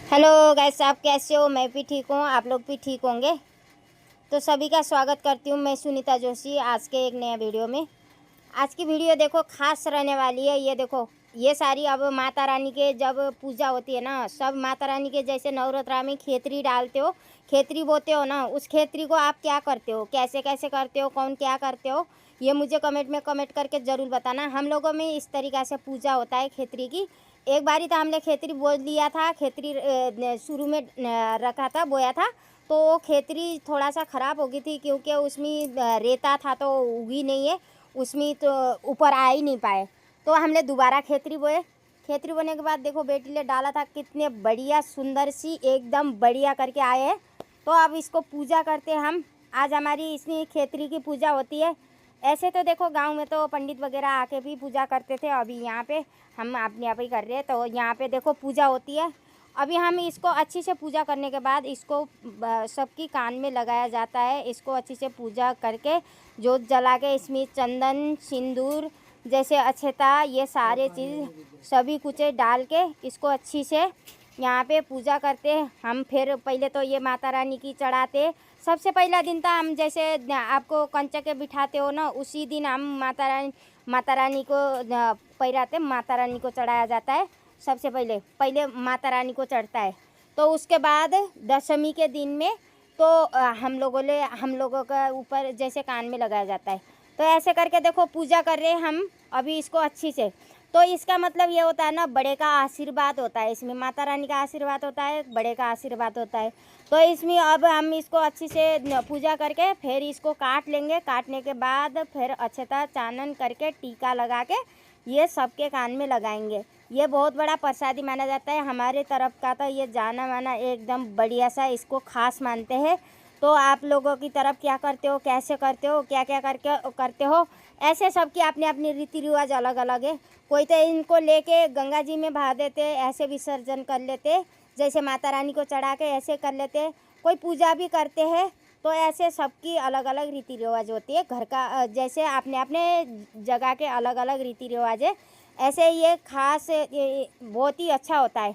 Hello guys, आप कैसे हो? मैं भी ठीक हूँ, आप लोग भी ठीक होंगे। तो सभी का स्वागत करती हूँ मैं सुनीता जोशी आज के एक नया वीडियो में। आज की वीडियो देखो खास रहने वाली है। ये देखो, ये सारी अब माता रानी के जब पूजा होती है ना, सब माता रानी के जैसे नवरात्रा में खेतरी डालते हो, खेतरी बोते हो ना, उस खेतरी को आप क्या करते हो, कैसे कैसे करते हो, कौन क्या करते हो, ये मुझे कमेंट में कमेंट करके ज़रूर बताना। हम लोगों में इस तरीक़ा से पूजा होता है खेतरी की। एक बारी तो हमने खेतरी बो लिया था, खेतरी शुरू में रखा था, बोया था, तो वो खेतरी थोड़ा सा ख़राब हो गई थी क्योंकि उसमें रेता था तो उगी नहीं है, उसमें तो ऊपर आ ही नहीं पाए। तो हमने दोबारा खेतरी बोए। खेतरी बोने के बाद देखो बेटी ने डाला था, कितने बढ़िया सुंदर सी एकदम बढ़िया करके आए हैं। तो अब इसको पूजा करते हैं हम। आज हमारी इसमें खेतरी की पूजा होती है। ऐसे तो देखो गांव में तो पंडित वगैरह आके भी पूजा करते थे, अभी यहाँ पे हम अपने आप ही कर रहे हैं। तो यहाँ पे देखो पूजा होती है। अभी हम इसको अच्छी से पूजा करने के बाद इसको सबकी कान में लगाया जाता है। इसको अच्छी से पूजा करके जोत जला के इसमें चंदन सिंदूर जैसे अक्षता ये सारे चीज़ सभी कुछ डाल के इसको अच्छी से यहाँ पे पूजा करते हैं हम। फिर पहले तो ये माता रानी की चढ़ाते। सबसे पहला दिन तो हम जैसे आपको कंचा के बिठाते हो ना, उसी दिन हम माता रानी को पहिराते, माता रानी को चढ़ाया जाता है। सबसे पहले माता रानी को चढ़ता है। तो उसके बाद दशमी के दिन में तो हम लोगों का ऊपर जैसे कान में लगाया जाता है। तो ऐसे करके देखो पूजा कर रहे हैं हम अभी इसको अच्छी से। तो इसका मतलब ये होता है ना, बड़े का आशीर्वाद होता है इसमें, माता रानी का आशीर्वाद होता है, बड़े का आशीर्वाद होता है। तो इसमें अब हम इसको अच्छी से पूजा करके फिर इसको काट लेंगे। काटने के बाद फिर अक्षता चानन करके टीका लगा के ये सबके कान में लगाएंगे। ये बहुत बड़ा प्रसादी माना जाता है हमारे तरफ का, तो ये जाना माना एकदम बढ़िया सा इसको खास मानते हैं। तो आप लोगों की तरफ क्या करते हो, कैसे करते हो, क्या क्या करके करते हो, ऐसे सबकी अपने अपने रीति रिवाज अलग अलग है। कोई तो इनको लेके गंगा जी में बहा देते, ऐसे विसर्जन कर लेते, जैसे माता रानी को चढ़ा के ऐसे कर लेते। कोई पूजा भी करते हैं। तो ऐसे सबकी अलग अलग रीति रिवाज होती है। घर का जैसे अपने अपने जगह के अलग अलग रीति रिवाज है, ऐसे ये खास बहुत ही अच्छा होता है।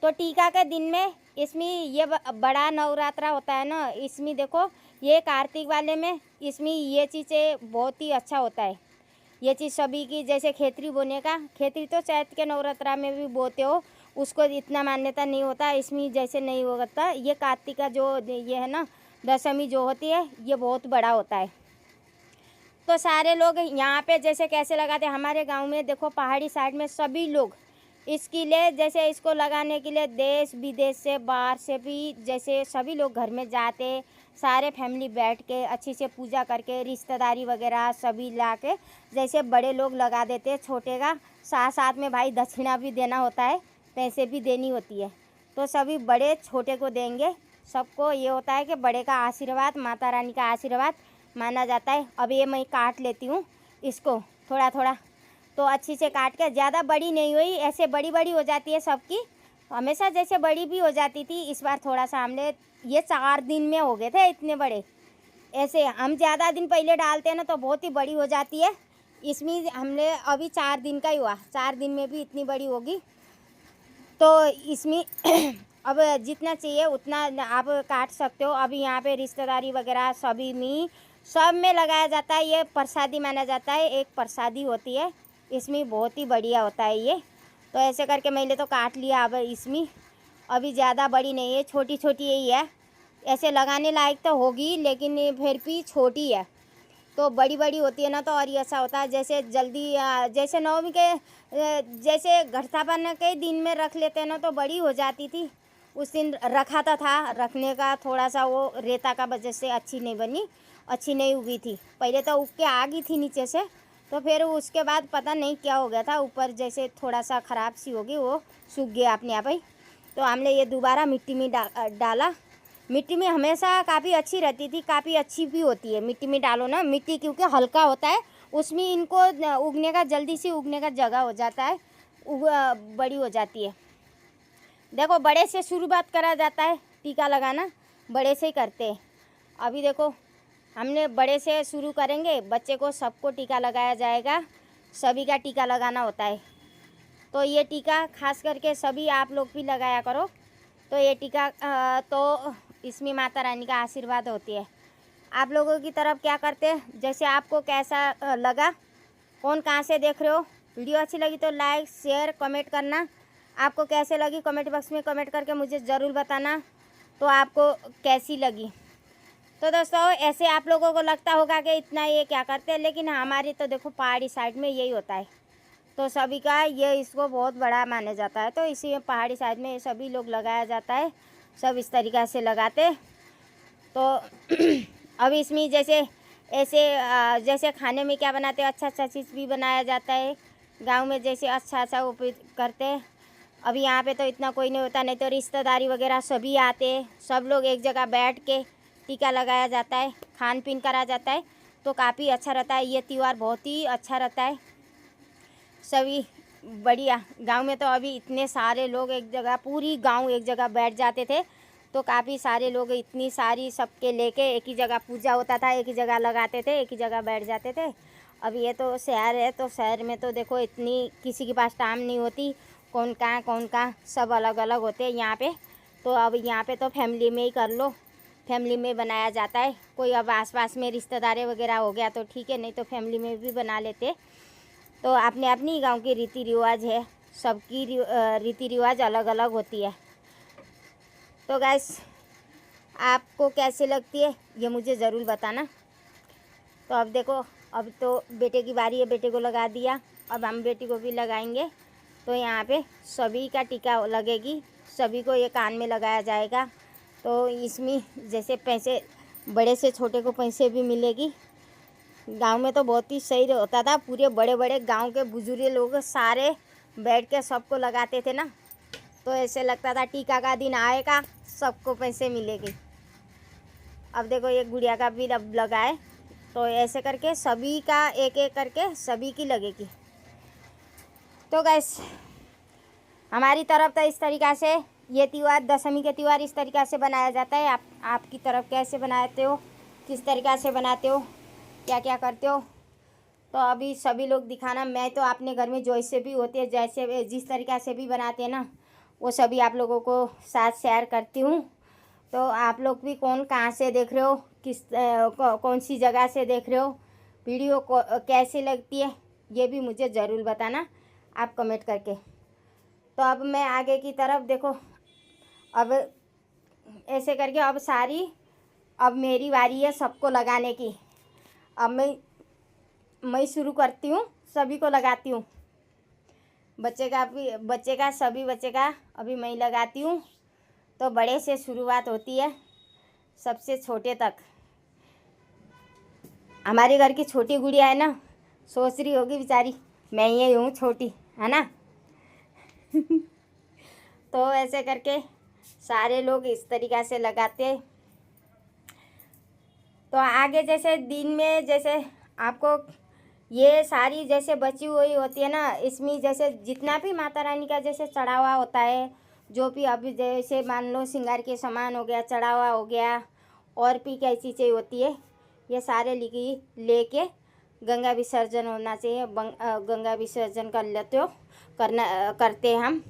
तो टीका के दिन में इसमें ये बड़ा नवरात्रा होता है ना, इसमें देखो ये कार्तिक वाले में इसमें ये चीज़ें बहुत ही अच्छा होता है। ये चीज़ सभी की जैसे खेतरी बोने का, खेतरी तो चैत के नवरात्रा में भी बोते हो, उसको इतना मान्यता नहीं होता, इसमें जैसे नहीं होता। ये कार्तिक का जो ये है ना दशमी जो होती है, ये बहुत बड़ा होता है। तो सारे लोग यहाँ पे जैसे कैसे लगाते हैं, हमारे गांव में देखो पहाड़ी साइड में सभी लोग इसके लिए जैसे इसको लगाने के लिए देश विदेश से बाहर से भी जैसे सभी लोग घर में जाते, सारे फैमिली बैठ के अच्छी से पूजा करके रिश्तेदारी वगैरह सभी ला के जैसे बड़े लोग लगा देते, छोटे का साथ साथ में भाई दक्षिणा भी देना होता है, पैसे भी देनी होती है। तो सभी बड़े छोटे को देंगे। सबको ये होता है कि बड़े का आशीर्वाद, माता रानी का आशीर्वाद माना जाता है। अब ये मैं काट लेती हूँ इसको थोड़ा थोड़ा। तो अच्छी से काट के, ज़्यादा बड़ी नहीं हुई, ऐसे बड़ी बड़ी हो जाती है सबकी, हमेशा जैसे बड़ी भी हो जाती थी। इस बार थोड़ा सा हमने ये 4 दिन में हो गए थे इतने बड़े। ऐसे हम ज़्यादा दिन पहले डालते हैं ना तो बहुत ही बड़ी हो जाती है। इसमें हमने अभी 4 दिन का ही हुआ, 4 दिन में भी इतनी बड़ी होगी। तो इसमें अब जितना चाहिए उतना आप काट सकते हो। अभी यहाँ पे रिश्तेदारी वगैरह सभी में सब में लगाया जाता है। ये प्रसादी माना जाता है, एक प्रसादी होती है, इसमें बहुत ही बढ़िया होता है ये। तो ऐसे करके मैंने तो काट लिया। अब इसमें अभी ज़्यादा बड़ी नहीं है, छोटी छोटी यही है। ऐसे लगाने लायक तो होगी लेकिन फिर भी छोटी है। तो बड़ी बड़ी होती है ना तो और ऐसा होता है जैसे जल्दी जैसे नवमी के जैसे घटस्थापना के दिन में रख लेते हैं ना तो बड़ी हो जाती थी। उस दिन रखा था रखने का थोड़ा सा वो रेता का वजह से अच्छी नहीं बनी, अच्छी नहीं उगी थी। पहले तो उग के आ गई थी नीचे से, तो फिर उसके बाद पता नहीं क्या हो गया था, ऊपर जैसे थोड़ा सा ख़राब सी होगी, वो सूख गया अपने आप ही। तो हमने ये दोबारा मिट्टी में डाला। मिट्टी में हमेशा काफ़ी अच्छी रहती थी, काफ़ी अच्छी भी होती है मिट्टी में डालो ना, मिट्टी क्योंकि हल्का होता है, उसमें इनको उगने का जल्दी से उगने का जगह हो जाता है, बड़ी हो जाती है। देखो बड़े से शुरुआत करा जाता है, टीका लगाना बड़े से ही करते हैं। अभी देखो हमने बड़े से शुरू करेंगे, बच्चे को सबको टीका लगाया जाएगा, सभी का टीका लगाना होता है। तो ये टीका खास करके सभी आप लोग भी लगाया करो। तो ये टीका तो इसमें माता रानी का आशीर्वाद होती है। आप लोगों की तरफ क्या करते हैं, जैसे आपको कैसा लगा, कौन कहाँ से देख रहे हो, वीडियो अच्छी लगी तो लाइक शेयर कमेंट करना। आपको कैसे लगी कमेंट बॉक्स में कमेंट करके मुझे ज़रूर बताना तो आपको कैसी लगी। तो दोस्तों ऐसे आप लोगों को लगता होगा कि इतना ये क्या करते हैं, लेकिन हमारी तो देखो पहाड़ी साइड में यही होता है। तो सभी का ये इसको बहुत बड़ा माना जाता है, तो इसी पहाड़ी साइड में सभी लोग लगाया जाता है, सब इस तरीक़ा से लगाते। तो अब इसमें जैसे ऐसे जैसे खाने में क्या बनाते हैं, अच्छा अच्छा चीज़ भी बनाया जाता है। गांव में जैसे अच्छा अच्छा वो करते हैं। अभी यहाँ पे तो इतना कोई नहीं होता, नहीं तो रिश्तेदारी वगैरह सभी आते हैं, सब लोग एक जगह बैठ के टीका लगाया जाता है, खान पीन करा जाता है, तो काफ़ी अच्छा रहता है। ये त्यौहार बहुत ही अच्छा रहता है, सभी बढ़िया। गांव में तो अभी इतने सारे लोग एक जगह, पूरी गांव एक जगह बैठ जाते थे, तो काफ़ी सारे लोग इतनी सारी सबके लेके एक ही जगह पूजा होता था, एक ही जगह लगाते थे, एक ही जगह बैठ जाते थे। अब ये तो शहर है, तो शहर में तो देखो इतनी किसी के पास टाइम नहीं होती, कौन कहाँ सब अलग अलग होते हैं यहाँ पे। तो अब यहाँ पे तो फैमिली में ही कर लो, फैमिली में बनाया जाता है। कोई अब आसपास में रिश्तेदारे वगैरह हो गया तो ठीक है, नहीं तो फैमिली में भी बना लेते। तो अपने अपनी गांव की रीति रिवाज है, सबकी रीति रिवाज अलग अलग होती है। तो गाइस आपको कैसी लगती है ये मुझे ज़रूर बताना। तो अब देखो, अब तो बेटे की बारी है, बेटे को लगा दिया, अब हम बेटी को भी लगाएंगे। तो यहाँ पे सभी का टीका लगेगी, सभी को ये कान में लगाया जाएगा। तो इसमें जैसे पैसे, बड़े से छोटे को पैसे भी मिलेगी। गांव में तो बहुत ही सही होता था, पूरे बड़े बड़े गांव के बुजुर्ग लोग सारे बैठ के सबको लगाते थे ना, तो ऐसे लगता था टीका का दिन आएगा, सबको पैसे मिलेगी। अब देखो ये गुड़िया का भी अब लगाए, तो ऐसे करके सभी का एक एक करके सभी की लगेगी। तो गैस हमारी तरफ तो इस तरीक़ा से ये त्यौहार, दशमी के त्यौहार इस तरीक़ा से बनाया जाता है। आपकी तरफ कैसे बनाते हो, किस तरीक़ा से बनाते हो, क्या क्या करते हो, तो अभी सभी लोग दिखाना। मैं तो अपने घर में जैसे भी होते हैं, जैसे जिस तरीक़ा से भी बनाते हैं ना, वो सभी आप लोगों को साथ शेयर करती हूँ। तो आप लोग भी कौन कहाँ से देख रहे हो, कौन सी जगह से देख रहे हो, वीडियो को कैसी लगती है ये भी मुझे ज़रूर बताना आप कमेंट करके। तो अब मैं आगे की तरफ देखो, अब ऐसे करके अब मेरी बारी है सबको लगाने की। अब मैं शुरू करती हूँ, सभी को लगाती हूँ। सभी बच्चे का अभी मैं लगाती हूँ। तो बड़े से शुरुआत होती है, सबसे छोटे तक। हमारे घर की छोटी गुड़िया है ना, सोच रही होगी बेचारी मैं ये हूँ छोटी, है ना। तो ऐसे करके सारे लोग इस तरीक़ा से लगाते। तो आगे जैसे दिन में जैसे आपको ये सारी जैसे बची हुई होती है ना, इसमें जैसे जितना भी माता रानी का जैसे चढ़ावा होता है, जो भी अभी जैसे मान लो श्रृंगार के सामान हो गया, चढ़ावा हो गया, और भी क्या चीज़ें होती है, ये सारे लेके गंगा विसर्जन होना चाहिए। गंगा विसर्जन करते हैं हम।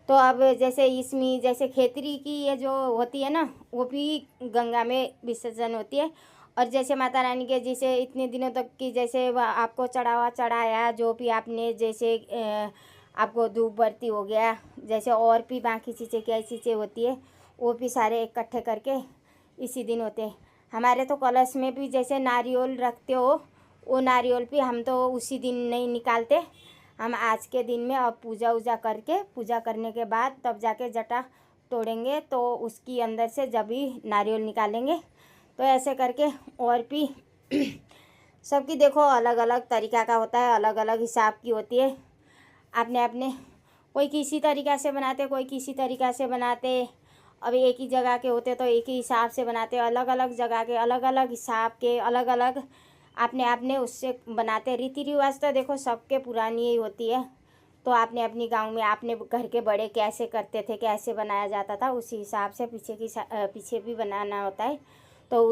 तो अब जैसे इसमें जैसे खेतरी की ये जो होती है ना, वो भी गंगा में विसर्जन होती है। और जैसे माता रानी के जैसे इतने दिनों तक की जैसे आपको चढ़ावा चढ़ाया, जो भी आपने जैसे आपको धूप बत्ती हो गया, जैसे और भी बाकी चीज़ें क्या चीज़ें होती है, वो भी सारे इकट्ठे करके इसी दिन होते हैं। हमारे तो कलश में भी जैसे नारियल रखते हो, वो नारियल भी हम तो उसी दिन नहीं निकालते, हम आज के दिन में अब पूजा करने के बाद तब जाके जटा तोड़ेंगे, तो उसकी अंदर से जब भी नारियल निकालेंगे। तो ऐसे करके और भी सबकी देखो अलग अलग तरीक़ा का होता है, अलग अलग हिसाब की होती है। अपने कोई किसी तरीक़ा से बनाते, कोई किसी तरीक़ा से बनाते। अब एक ही जगह के होते तो एक ही हिसाब से बनाते, अलग अलग जगह के अलग अलग हिसाब के अलग अलग आपने उससे बनाते। रीति रिवाज तो देखो सबके पुरानी ही होती है। तो आपने अपनी गांव में आपने घर के बड़े कैसे करते थे, कैसे बनाया जाता था, उसी हिसाब से पीछे भी बनाना होता है। तो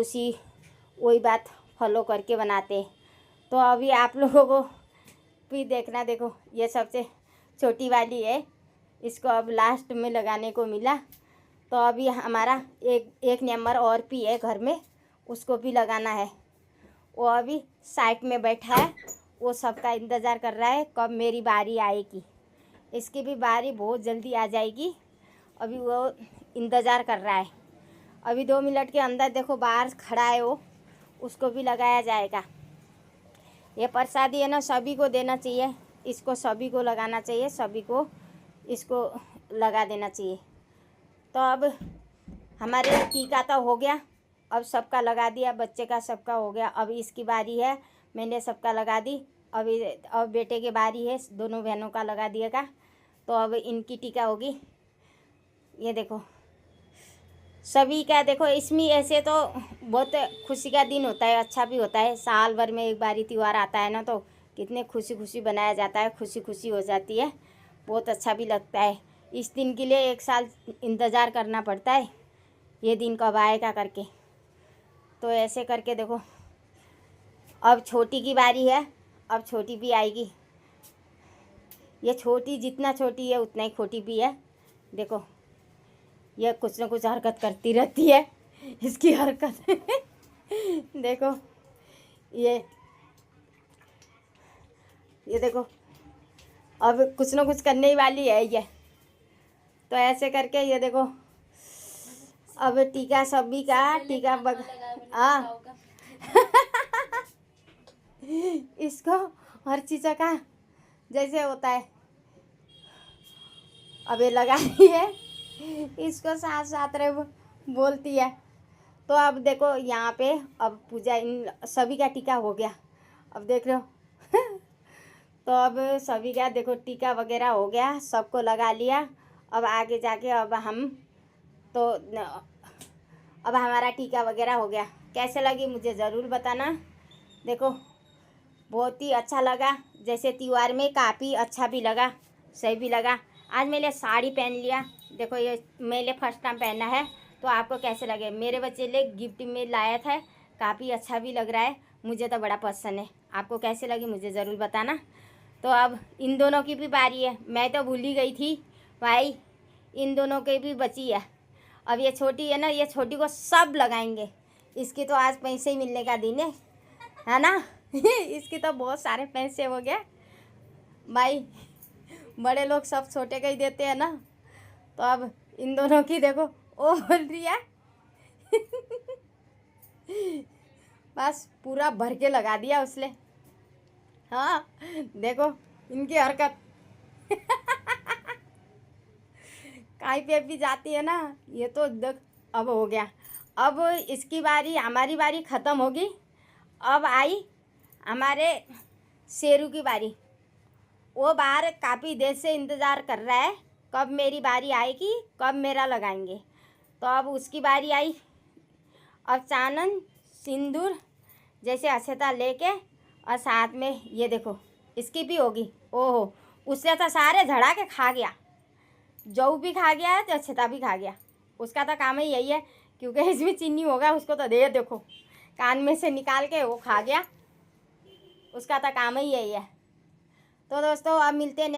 वही बात फॉलो करके बनाते। तो अभी आप लोगों को भी देखना, देखो ये सबसे छोटी वाली है, इसको अब लास्ट में लगाने को मिला। तो अभी हमारा एक नंबर और भी है घर में, उसको भी लगाना है। वो अभी साइड में बैठा है, वो सबका इंतज़ार कर रहा है कब मेरी बारी आएगी। इसकी भी बारी बहुत जल्दी आ जाएगी, अभी वो इंतज़ार कर रहा है। अभी 2 मिनट के अंदर देखो बाहर खड़ा है वो, उसको भी लगाया जाएगा। ये प्रसादी है ना, सभी को देना चाहिए, इसको सभी को लगाना चाहिए, सभी को इसको लगा देना चाहिए। तो अब हमारे टीका तो हो गया, अब सबका लगा दिया, बच्चे का सबका हो गया। अब इसकी बारी है, मैंने सबका लगा दी। अब बेटे की बारी है, दोनों बहनों का लगा दिएगा। तो अब इनकी टीका होगी। ये देखो सभी का, देखो इसमें ऐसे तो बहुत खुशी का दिन होता है, अच्छा भी होता है। साल भर में एक बारी त्यौहार आता है ना, तो कितने खुशी खुशी बनाया जाता है, खुशी खुशी हो जाती है, बहुत अच्छा भी लगता है। इस दिन के लिए 1 साल इंतज़ार करना पड़ता है, ये दिन कब आएगा करके। तो ऐसे करके देखो अब छोटी की बारी है, अब छोटी भी आएगी। ये छोटी जितना छोटी है उतना ही खोटी भी है। देखो ये कुछ न कुछ हरकत करती रहती है, इसकी हरकत देखो ये देखो अब कुछ न कुछ करने ही वाली है ये। तो ऐसे करके ये देखो अब टीका सभी का टीका इसको हर चीज़ का जैसे होता है अब ये लगा रही है, इसको साथ साथ रहे बोलती है। तो अब देखो यहाँ पे अब पूजा इन सभी का टीका हो गया, अब देख रहे हो तो अब सभी का देखो टीका वगैरह हो गया, सबको लगा लिया। अब आगे जाके अब हम तो अब हमारा टीका वगैरह हो गया। कैसे लगी मुझे ज़रूर बताना। देखो बहुत ही अच्छा लगा, जैसे त्यौहार में काफ़ी अच्छा भी लगा, सही भी लगा। आज मैंने साड़ी पहन लिया, देखो ये मैंने फर्स्ट टाइम पहना है। तो आपको कैसे लगे, मेरे बच्चे ने गिफ्ट में लाया था, काफ़ी अच्छा भी लग रहा है, मुझे तो बड़ा पसंद है। आपको कैसे लगी मुझे ज़रूर बताना। तो अब इन दोनों की भी बारी है, मैं तो भूल ही गई थी भाई, इन दोनों की भी बची है। अब ये छोटी है ना, ये छोटी को सब लगाएंगे, इसकी तो आज पैसे ही मिलने का दिन है ना इसकी तो बहुत सारे पैसे हो गए भाई, बड़े लोग सब छोटे का ही देते हैं ना। तो अब इन दोनों की देखो ओ बोल रही है बस पूरा भर के लगा दिया उसने। हाँ देखो इनकी हरकत कहीं पे भी जाती है ना, ये तो देख अब हो गया। अब इसकी बारी, हमारी बारी ख़त्म होगी। अब आई हमारे शेरू की बारी, वो बाहर काफ़ी देर से इंतज़ार कर रहा है कब मेरी बारी आएगी, कब मेरा लगाएंगे। तो अब उसकी बारी आई। अब चानन सिंदूर जैसे अक्षता लेके और साथ में ये देखो इसकी भी होगी। ओहो उससे तो सारे झड़ा के खा गया, जऊ भी खा गया है तो अक्षता भी खा गया, उसका तो काम ही यही है, क्योंकि इसमें चीनी होगा उसको तो दे देखो कान में से निकाल के वो खा गया, उसका तो काम ही यही है। तो दोस्तों अब मिलते हैं।